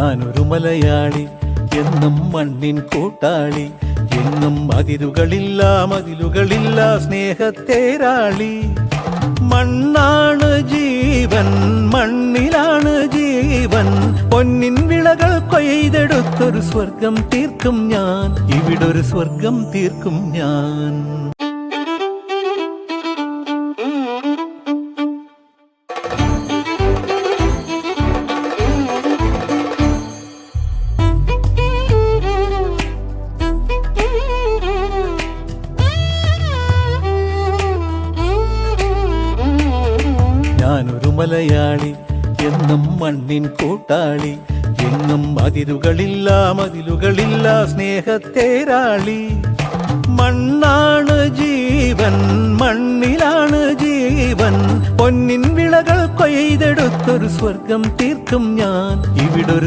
ഞാനൊരു മലയാളി, എന്നും മണ്ണിൻ കൂട്ടാളി, എന്നും മതിലുകളില്ല സ്നേഹത്തേരാളി. മണ്ണാണ് ജീവൻ, മണ്ണിലാണ് ജീവൻ, പൊന്നിൻ വിളകൾ കൊയ്തെടുത്തൊരു സ്വർഗം തീർക്കും ഞാൻ, ഇവിടൊരു സ്വർഗം തീർക്കും ഞാൻ. ഞാനൊരു മലയാളി, എന്നും മണ്ണിൻ കൂട്ടാളി, എന്നും മതിലുകളില്ല സ്നേഹത്തേരാളി. മണ്ണാണ് ജീവൻ, മണ്ണിലാണ് ജീവൻ, പൊന്നിൻ വിളകൾ കൊയ്തെടുത്തൊരു സ്വർഗം തീർക്കും ഞാൻ, ഇവിടൊരു